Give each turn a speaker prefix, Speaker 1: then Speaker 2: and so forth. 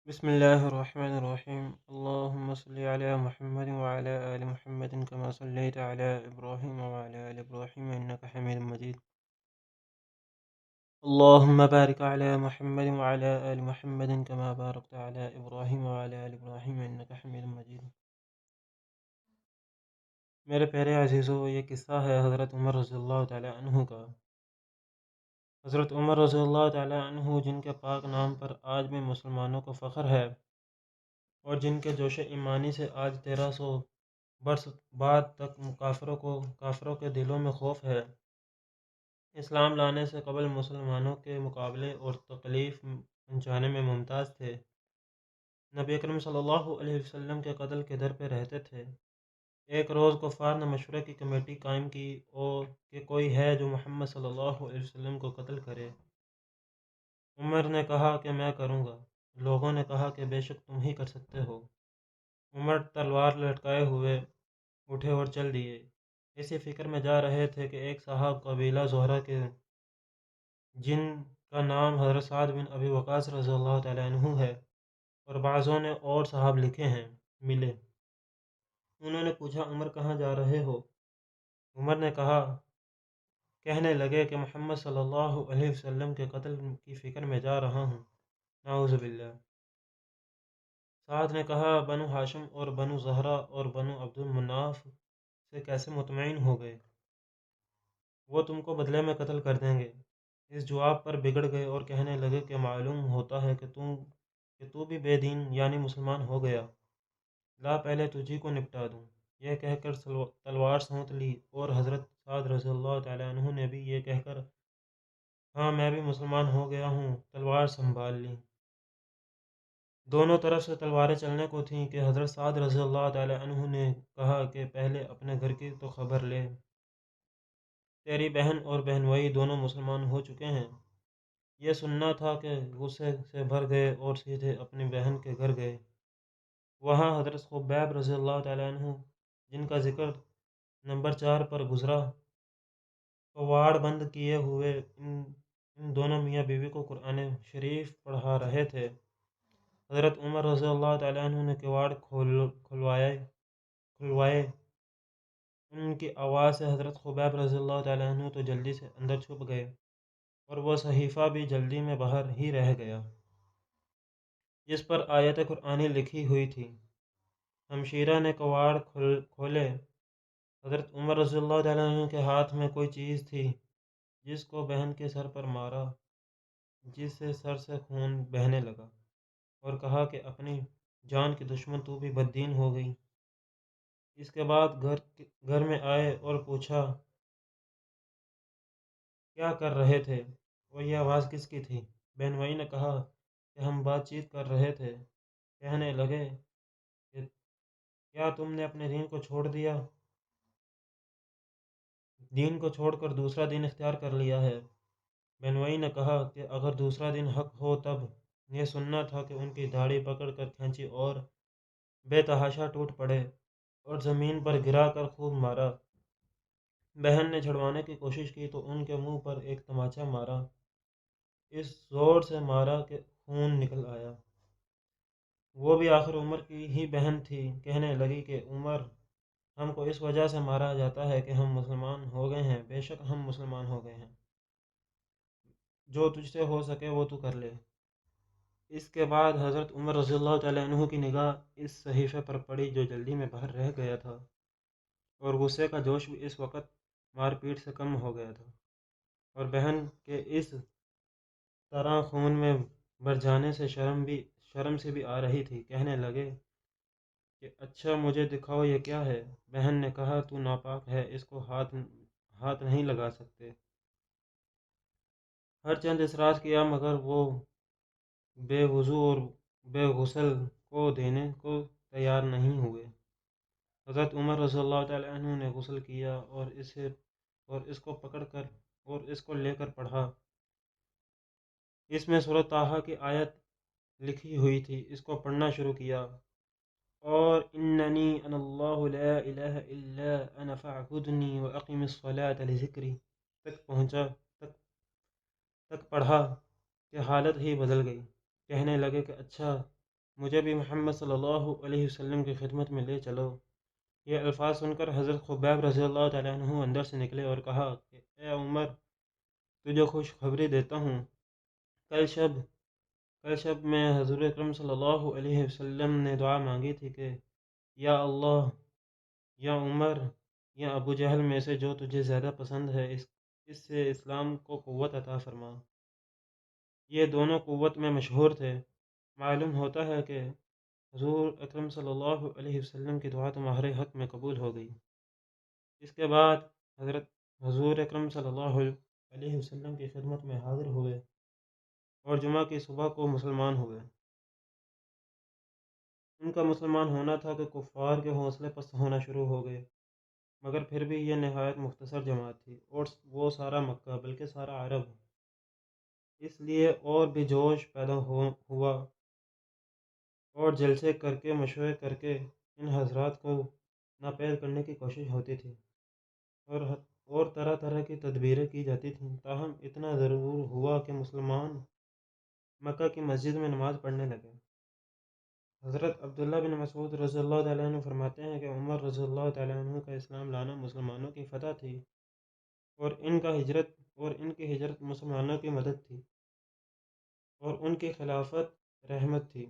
Speaker 1: بسم الله الرحمن الرحيم اللهم صل على محمد وعلى آل محمد كما صليت على إبراهيم وعلى آل إبراهيم إنك حميد مجيد. اللهم بارك على محمد وعلى آل محمد كما باركت على إبراهيم وعلى آل إبراهيم إنك حميد مجيد. میرے پیارے عزیزو، یہ قصہ ہے حضرت عمر رضی اللہ تعالی عنہ کا۔ حضرت عمر رضی اللہ تعالی عنہ جن کے پاک نام پر آج بھی مسلمانوں کو فخر ہے اور جن کے جوش ایمانی سے آج 1300 برس بعد تک کافروں کے دلوں میں خوف ہے، اسلام لانے سے قبل مسلمانوں کے مقابلے اور تکلیف پہنچانے میں ممتاز تھے، نبی اکرم صلی اللہ علیہ وسلم کے قتل کے در پہ رہتے تھے۔ ایک روز کفار نے مشورے کی کمیٹی قائم کی اور کہ کوئی ہے جو محمد صلی اللہ علیہ وسلم کو قتل کرے۔ عمر نے کہا کہ میں کروں گا۔ لوگوں نے کہا کہ بے شک تم ہی کر سکتے ہو۔ عمر تلوار لٹکائے ہوئے اٹھے اور چل دیے۔ اسی فکر میں جا رہے تھے کہ ایک صاحب قبیلہ زہرہ کے جن کا نام حضرت سعد بن ابی وقاص رضی اللہ تعالیٰ عنہ ہے اور بعضوں نے اور صاحب لکھے ہیں، ملے۔ انہوں نے پوچھا عمر کہاں جا رہے ہو؟ عمر نے کہنے لگے کہ محمد صلی اللہ علیہ وسلم کے قتل کی فکر میں جا رہا ہوں، نعوذ باللہ۔ سعد نے کہا بنو ہاشم اور بنو زہرہ اور بنو عبد المناف سے کیسے مطمئن ہو گئے؟ وہ تم کو بدلے میں قتل کر دیں گے۔ اس جواب پر بگڑ گئے اور کہنے لگے کہ معلوم ہوتا ہے کہ تو بھی بے دین یعنی مسلمان ہو گیا، لا پہلے تجھی کو نپٹا دوں۔ یہ کہہ کر تلوار سونت لی اور حضرت سعد رضی اللہ تعالیٰ عنہ نے بھی یہ کہہ کر ہاں میں بھی مسلمان ہو گیا ہوں تلوار سنبھال لی۔ دونوں طرف سے تلواریں چلنے کو تھیں کہ حضرت سعد رضی اللہ تعالیٰ عنہ نے کہا کہ پہلے اپنے گھر کی تو خبر لے، تیری بہن اور بہنوئی دونوں مسلمان ہو چکے ہیں۔ یہ سننا تھا کہ غصے سے بھر گئے اور سیدھے اپنی بہن کے گھر گئے۔ وہاں حضرت خبیب رضی اللہ تعالیٰ عنہ جن کا ذکر نمبر 4 پر گزرا، کواڑ بند کیے ہوئے ان دونوں میاں بیوی کو قرآن شریف پڑھا رہے تھے۔ حضرت عمر رضی اللہ تعالیٰ عنہ نے کواڑ کھلوائے۔ ان کی آواز سے حضرت خبیب رضی اللہ تعالیٰ عنہ تو جلدی سے اندر چھپ گئے اور وہ صحیفہ بھی جلدی میں باہر ہی رہ گیا جس پر آیت قرآنی لکھی ہوئی تھی۔ ہمشیرہ نے کواڑ کھولے۔ حضرت عمر رضی اللہ تعالیٰ عنہ کے ہاتھ میں کوئی چیز تھی جس کو بہن کے سر پر مارا، جس سے سر سے خون بہنے لگا، اور کہا کہ اپنی جان کی دشمن تو بھی بددین ہو گئی۔ اس کے بعد گھر میں آئے اور پوچھا کیا کر رہے تھے اور یہ آواز کس کی تھی؟ بہنوئی نے کہا کہ ہم بات چیت کر رہے تھے۔ کہنے لگے کہ کیا تم نے اپنے دین کو چھوڑ کر دوسرا دین اختیار کر لیا ہے؟ بہنوئی نے کہا کہ اگر دوسرا دین حق ہو تب یہ سننا تھا کہ ان کی داڑھی پکڑ کر کھینچی اور بے تحاشا ٹوٹ پڑے اور زمین پر گرا کر خوب مارا۔ بہن نے چھڑوانے کی کوشش کی تو ان کے منہ پر ایک تماچا مارا، اس زور سے مارا کہ خون نکل آیا۔ وہ بھی آخر عمر کی ہی بہن تھی۔ کہنے لگی کہ عمر ہم کو اس وجہ سے مارا جاتا ہے کہ ہم مسلمان ہو گئے ہیں۔ بے شک ہم مسلمان ہو گئے ہیں، جو تجھ سے ہو سکے وہ تو کر لے۔ اس کے بعد حضرت عمر رضی اللہ تعالیٰ عنہ کی نگاہ اس صحیفے پر پڑی جو جلدی میں باہر رہ گیا تھا، اور غصے کا جوش بھی اس وقت مار پیٹ سے کم ہو گیا تھا، اور بہن کے اس طرح خون میں بھر جانے سے شرم سے بھی آ رہی تھی۔ کہنے لگے کہ اچھا مجھے دکھاؤ یہ کیا ہے؟ بہن نے کہا تو ناپاک ہے، اس کو ہاتھ نہیں لگا سکتے۔ ہر چند اصرار کیا مگر وہ بے وضو اور بے غسل کو دینے کو تیار نہیں ہوئے۔ حضرت عمر رضی اللہ تعالیٰ عنہ نے غسل کیا اور اس کو پکڑ کر اور اس کو لے کر پڑھا۔ اس میں سورۃ طٰہٰ کی آیت لکھی ہوئی تھی، اس کو پڑھنا شروع کیا اور اننی انا اللہ لا الہ الا انا فاعبدنی واقم الصلاۃ لذکری تک پڑھا کہ حالت ہی بدل گئی۔ کہنے لگے کہ اچھا مجھے بھی محمد صلی اللہ علیہ وسلم کی خدمت میں لے چلو۔ یہ الفاظ سن کر حضرت خبیب رضی اللہ تعالیٰ عنہ اندر سے نکلے اور کہا کہ اے عمر، تجھے خوشخبری دیتا ہوں، کل شب کل شب میں حضور اکرم صلی اللہ علیہ وسلم نے دعا مانگی تھی کہ یا اللہ، یا عمر، یا ابو جہل میں سے جو تجھے زیادہ پسند ہے، اس سے اسلام کو قوت عطا فرما۔ یہ دونوں قوت میں مشہور تھے۔ معلوم ہوتا ہے کہ حضور اکرم صلی اللہ علیہ وسلم کی دعا تمہارے حق میں قبول ہو گئی۔ اس کے بعد حضرت حضور اکرم صلی اللہ علیہ وسلم کی خدمت میں حاضر ہوئے اور جمعہ کی صبح کو مسلمان ہوئے۔ ان کا مسلمان ہونا تھا کہ کفار کے حوصلے پست ہونا شروع ہو گئے، مگر پھر بھی یہ نہایت مختصر جماعت تھی، اور وہ سارا مکہ بلکہ سارا عرب، اس لیے اور بھی جوش پیدا ہوا اور جلسے کر کے مشورے کر کے ان حضرات کو ناپید کرنے کی کوشش ہوتی تھی اور طرح طرح کی تدبیریں کی جاتی تھیں، تاہم اتنا ضرور ہوا کہ مسلمان مکہ کی مسجد میں نماز پڑھنے لگے۔ حضرت عبداللہ بن مسعود رضی اللہ تعالیٰ عنہ فرماتے ہیں کہ عمر رضی اللہ تعالیٰ عنہ کا اسلام لانا مسلمانوں کی فتح تھی، اور ان کی ہجرت مسلمانوں کی مدد تھی، اور ان کی خلافت رحمت تھی۔